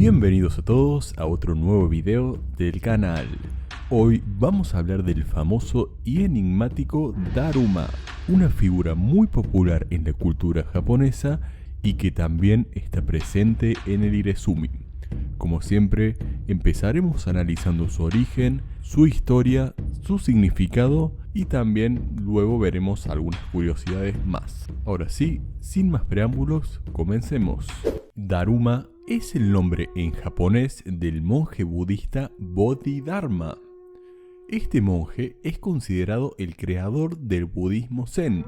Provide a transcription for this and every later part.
Bienvenidos a todos a otro nuevo video del canal. Hoy vamos a hablar del famoso y enigmático Daruma, una figura muy popular en la cultura japonesa y que también está presente en el Irezumi. Como siempre, empezaremos analizando su origen, su historia, su significado y también luego veremos algunas curiosidades más. Ahora sí, sin más preámbulos, comencemos. Daruma es el nombre en japonés del monje budista Bodhidharma. Este monje es considerado el creador del budismo Zen.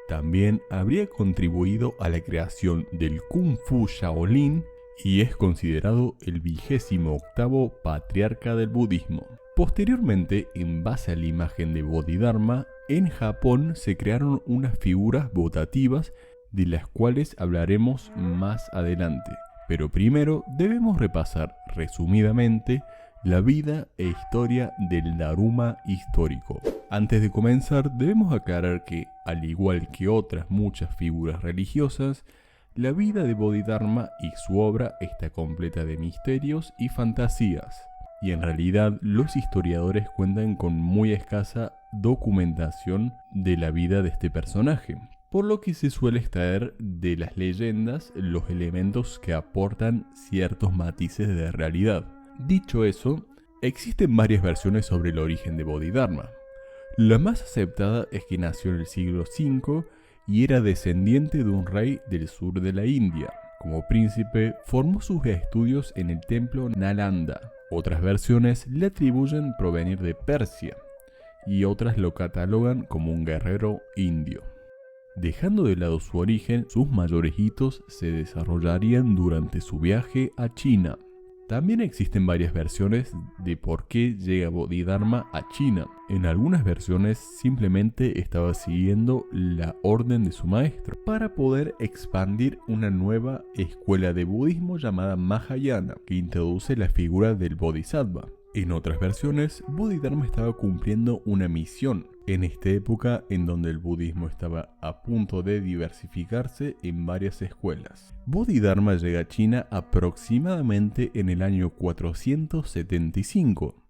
También habría contribuido a la creación del Kung Fu Shaolin y es considerado el 28º patriarca del budismo. Posteriormente, en base a la imagen de Bodhidharma, en Japón se crearon unas figuras votativas de las cuales hablaremos más adelante. Pero primero debemos repasar resumidamente la vida e historia del Daruma histórico. Antes de comenzar, debemos aclarar que, al igual que otras muchas figuras religiosas, la vida de Bodhidharma y su obra está completa de misterios y fantasías. Y en realidad, los historiadores cuentan con muy escasa documentación de la vida de este personaje, por lo que se suele extraer de las leyendas los elementos que aportan ciertos matices de realidad. Dicho eso, existen varias versiones sobre el origen de Bodhidharma. La más aceptada es que nació en el siglo V y era descendiente de un rey del sur de la India. Como príncipe, formó sus estudios en el templo Nalanda. Otras versiones le atribuyen provenir de Persia y otras lo catalogan como un guerrero indio. Dejando de lado su origen, sus mayores hitos se desarrollarían durante su viaje a China. También existen varias versiones de por qué llega Bodhidharma a China. En algunas versiones simplemente estaba siguiendo la orden de su maestro para poder expandir una nueva escuela de budismo llamada Mahayana, que introduce la figura del Bodhisattva. En otras versiones, Bodhidharma estaba cumpliendo una misión en esta época en donde el budismo estaba a punto de diversificarse en varias escuelas. Bodhidharma llega a China aproximadamente en el año 475.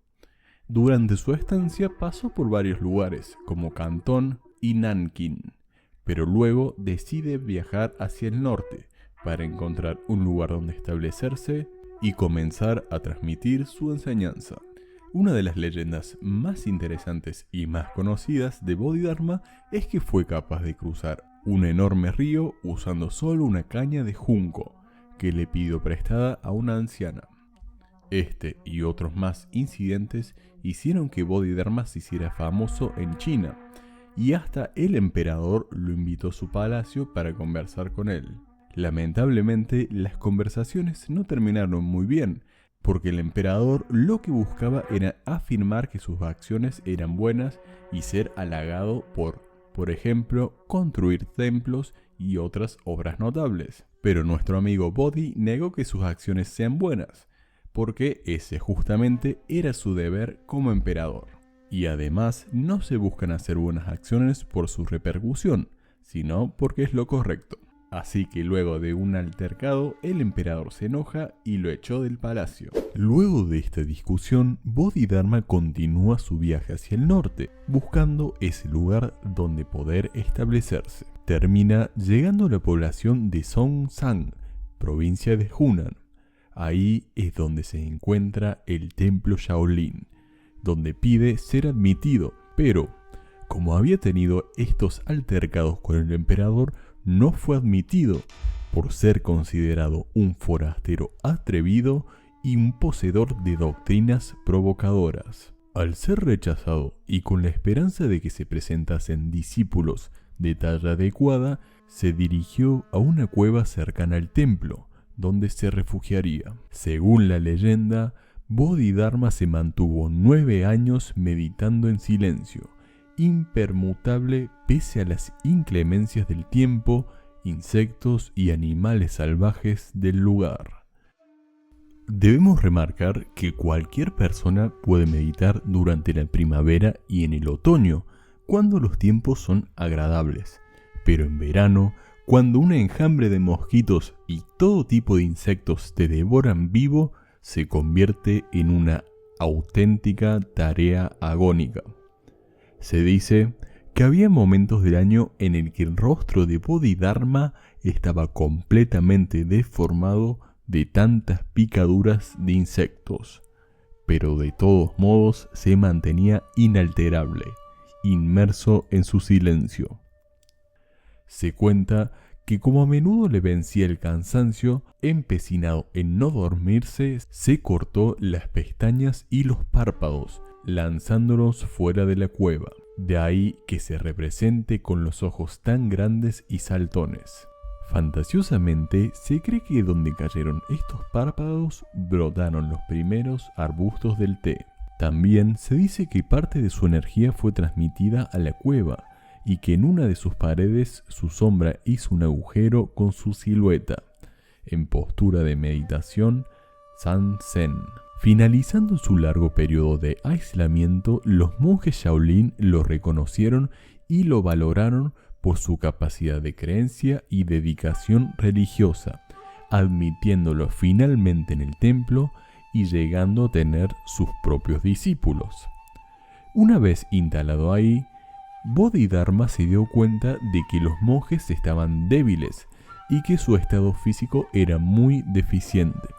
Durante su estancia pasó por varios lugares, como Cantón y Nankín, pero luego decide viajar hacia el norte para encontrar un lugar donde establecerse y comenzar a transmitir su enseñanza. Una de las leyendas más interesantes y más conocidas de Bodhidharma es que fue capaz de cruzar un enorme río usando solo una caña de junco que le pidió prestada a una anciana. Este y otros más incidentes hicieron que Bodhidharma se hiciera famoso en China y hasta el emperador lo invitó a su palacio para conversar con él. Lamentablemente, las conversaciones no terminaron muy bien, porque el emperador lo que buscaba era afirmar que sus acciones eran buenas y ser halagado por ejemplo, construir templos y otras obras notables. Pero nuestro amigo Bodhi negó que sus acciones sean buenas, porque ese justamente era su deber como emperador. Y además, no se buscan hacer buenas acciones por su repercusión, sino porque es lo correcto. Así que luego de un altercado, el emperador se enoja y lo echó del palacio. Luego de esta discusión, Bodhidharma continúa su viaje hacia el norte, buscando ese lugar donde poder establecerse. Termina llegando a la población de Songshan, provincia de Hunan. Ahí es donde se encuentra el templo Shaolin, donde pide ser admitido, pero como había tenido estos altercados con el emperador, no fue admitido por ser considerado un forastero atrevido y un poseedor de doctrinas provocadoras. Al ser rechazado y con la esperanza de que se presentasen discípulos de talla adecuada, se dirigió a una cueva cercana al templo, donde se refugiaría. Según la leyenda, Bodhidharma se mantuvo 9 años meditando en silencio, impermutable pese a las inclemencias del tiempo, insectos y animales salvajes del lugar. Debemos remarcar que cualquier persona puede meditar durante la primavera y en el otoño, cuando los tiempos son agradables, pero en verano, Cuando un enjambre de mosquitos y todo tipo de insectos te devoran vivo, se convierte en una auténtica tarea agónica. Se dice que había momentos del año en el que el rostro de Bodhidharma estaba completamente deformado de tantas picaduras de insectos, pero de todos modos se mantenía inalterable, inmerso en su silencio. Se cuenta que como a menudo le vencía el cansancio, empecinado en no dormirse, se cortó las pestañas y los párpados, lanzándolos fuera de la cueva. De ahí que se represente con los ojos tan grandes y saltones. Fantasiosamente, se cree que donde cayeron estos párpados brotaron los primeros arbustos del té. También se dice que parte de su energía fue transmitida a la cueva y que en una de sus paredes su sombra hizo un agujero con su silueta, en postura de meditación San-Zen. Finalizando su largo periodo de aislamiento, los monjes Shaolin lo reconocieron y lo valoraron por su capacidad de creencia y dedicación religiosa, admitiéndolo finalmente en el templo y llegando a tener sus propios discípulos. Una vez instalado ahí, Bodhidharma se dio cuenta de que los monjes estaban débiles y que su estado físico era muy deficiente,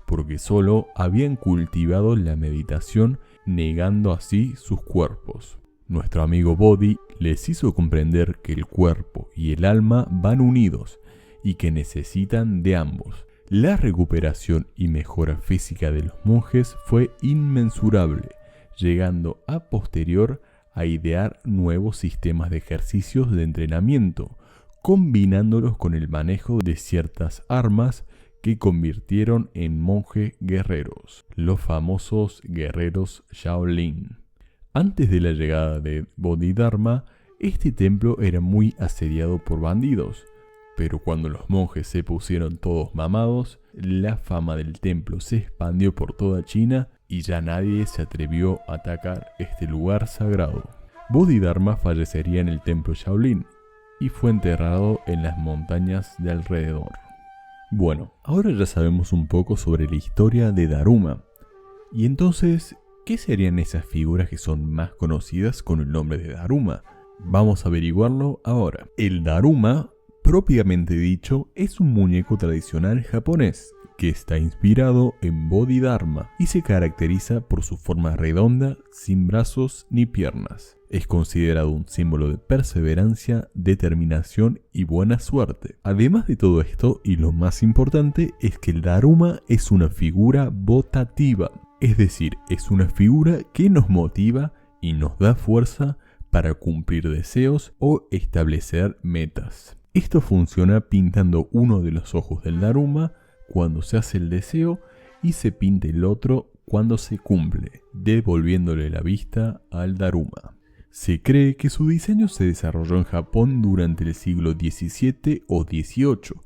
porque solo habían cultivado la meditación, negando así sus cuerpos. Nuestro amigo Bodhi les hizo comprender que el cuerpo y el alma van unidos y que necesitan de ambos. La recuperación y mejora física de los monjes fue inmensurable, llegando a posterior a idear nuevos sistemas de ejercicios de entrenamiento, combinándolos con el manejo de ciertas armas que convirtieron en monjes guerreros, los famosos guerreros Shaolin. Antes de la llegada de Bodhidharma, este templo era muy asediado por bandidos, pero cuando los monjes se pusieron todos mamados, la fama del templo se expandió por toda China y ya nadie se atrevió a atacar este lugar sagrado. Bodhidharma fallecería en el templo Shaolin y fue enterrado en las montañas de alrededor. Bueno, ahora ya sabemos un poco sobre la historia de Daruma. Y entonces, ¿qué serían esas figuras que son más conocidas con el nombre de Daruma? Vamos a averiguarlo ahora. El Daruma, propiamente dicho, es un muñeco tradicional japonés que está inspirado en Bodhidharma y se caracteriza por su forma redonda, sin brazos ni piernas. Es considerado un símbolo de perseverancia, determinación y buena suerte. Además de todo esto, y lo más importante, es que el Daruma es una figura votativa, es decir, es una figura que nos motiva y nos da fuerza para cumplir deseos o establecer metas. Esto funciona pintando uno de los ojos del Daruma cuando se hace el deseo y se pinta el otro cuando se cumple, devolviéndole la vista al Daruma. Se cree que su diseño se desarrolló en Japón durante el siglo XVII o XVIII,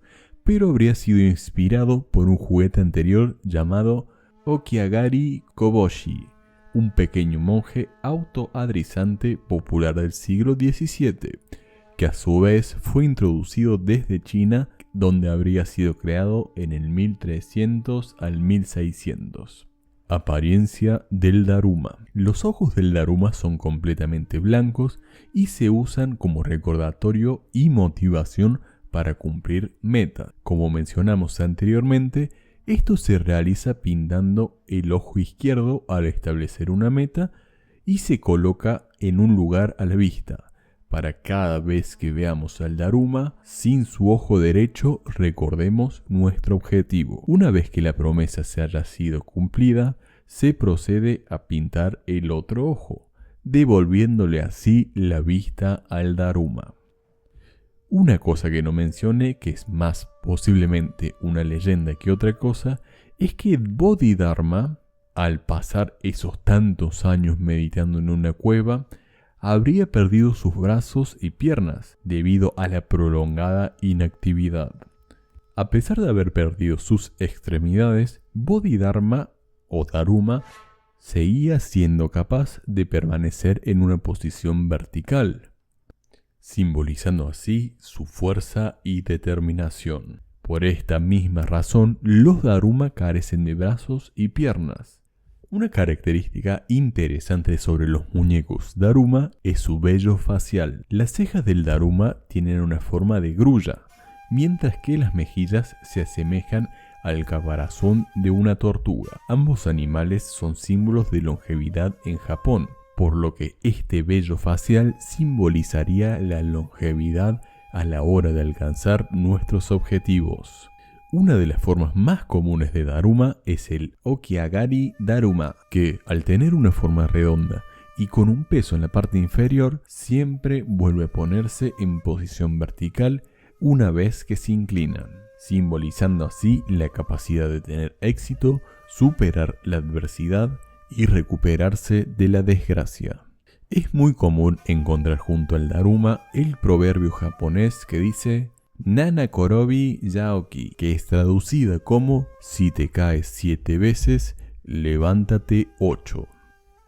pero habría sido inspirado por un juguete anterior llamado Okiagari Koboshi, un pequeño monje autoadrizante popular del siglo XVII, que a su vez fue introducido desde China, donde habría sido creado en el 1300 al 1600. Apariencia del Daruma. Los ojos del Daruma son completamente blancos y se usan como recordatorio y motivación para cumplir metas. Como mencionamos anteriormente, esto se realiza pintando el ojo izquierdo al establecer una meta y se coloca en un lugar a la vista. Para cada vez que veamos al Daruma sin su ojo derecho, recordemos nuestro objetivo. Una vez que la promesa se haya sido cumplida, se procede a pintar el otro ojo, devolviéndole así la vista al Daruma. Una cosa que no mencioné, que es más posiblemente una leyenda que otra cosa, es que Bodhidharma, al pasar esos tantos años meditando en una cueva, habría perdido sus brazos y piernas debido a la prolongada inactividad. A pesar de haber perdido sus extremidades, Bodhidharma o Daruma seguía siendo capaz de permanecer en una posición vertical. simbolizando así su fuerza y determinación. Por esta misma razón, los Daruma carecen de brazos y piernas. Una característica interesante sobre los muñecos Daruma es su vello facial. Las cejas del Daruma tienen una forma de grulla, mientras que las mejillas se asemejan al caparazón de una tortuga. Ambos animales son símbolos de longevidad en Japón, por lo que este vello facial simbolizaría la longevidad a la hora de alcanzar nuestros objetivos. Una de las formas más comunes de Daruma es el Okiagari Daruma, que al tener una forma redonda y con un peso en la parte inferior, siempre vuelve a ponerse en posición vertical una vez que se inclinan, simbolizando así la capacidad de tener éxito, superar la adversidad y recuperarse de la desgracia. Es muy común encontrar junto al Daruma el proverbio japonés que dice Nana Korobi Yaoki, que es traducida como si te caes 7 veces, levántate 8.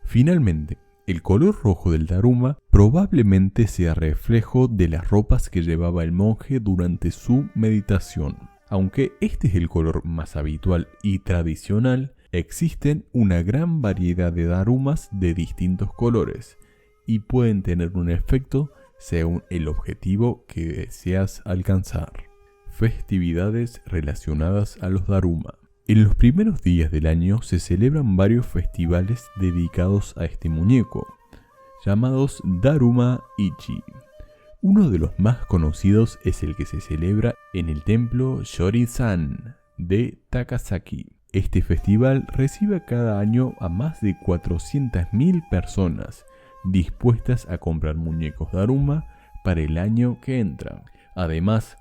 Finalmente, el color rojo del Daruma probablemente sea reflejo de las ropas que llevaba el monje durante su meditación. Aunque este es el color más habitual y tradicional, existen una gran variedad de Darumas de distintos colores y pueden tener un efecto según el objetivo que deseas alcanzar. Festividades relacionadas a los Daruma. En los primeros días del año se celebran varios festivales dedicados a este muñeco, llamados Daruma Ichi. Uno de los más conocidos es el que se celebra en el templo Shorin-san de Takasaki. Este festival recibe cada año a más de 400.000 personas dispuestas a comprar muñecos Daruma para el año que entra. Además,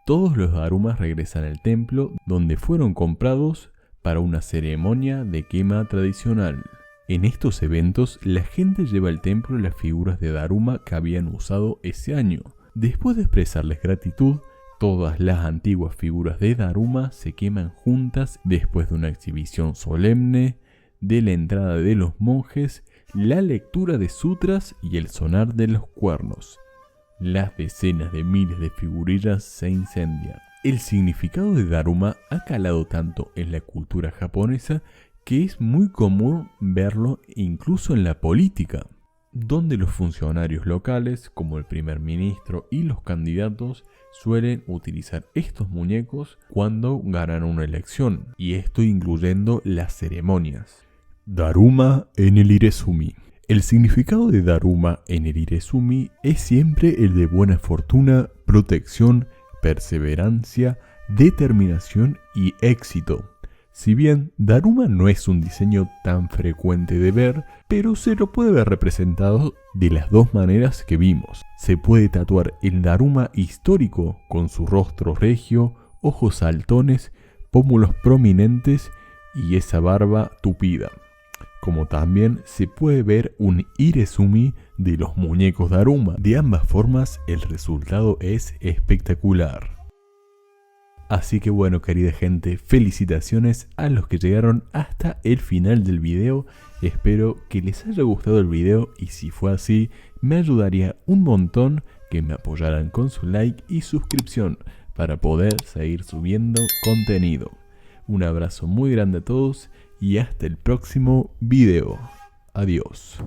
todos los Darumas regresan al templo donde fueron comprados para una ceremonia de quema tradicional. En estos eventos, la gente lleva al templo las figuras de Daruma que habían usado ese año. Después de expresarles gratitud, todas las antiguas figuras de Daruma se queman juntas después de una exhibición solemne, de la entrada de los monjes, la lectura de sutras y el sonar de los cuernos. Las decenas de miles de figurillas se incendian. El significado de Daruma ha calado tanto en la cultura japonesa que es muy común verlo incluso en la política, donde los funcionarios locales, como el primer ministro y los candidatos, suelen utilizar estos muñecos cuando ganan una elección, y esto incluyendo las ceremonias. Daruma en el Irezumi. El significado de Daruma en el Irezumi es siempre el de buena fortuna, protección, perseverancia, determinación y éxito. Si bien Daruma no es un diseño tan frecuente de ver, pero se lo puede ver representado de las dos maneras que vimos. Se puede tatuar el Daruma histórico con su rostro regio, ojos saltones, pómulos prominentes y esa barba tupida. Como también se puede ver un Irezumi de los muñecos Daruma. De ambas formas el resultado es espectacular. Así que bueno, querida gente, felicitaciones a los que llegaron hasta el final del video. Espero que les haya gustado el video y si fue así, me ayudaría un montón que me apoyaran con su like y suscripción para poder seguir subiendo contenido. Un abrazo muy grande a todos y hasta el próximo video. Adiós.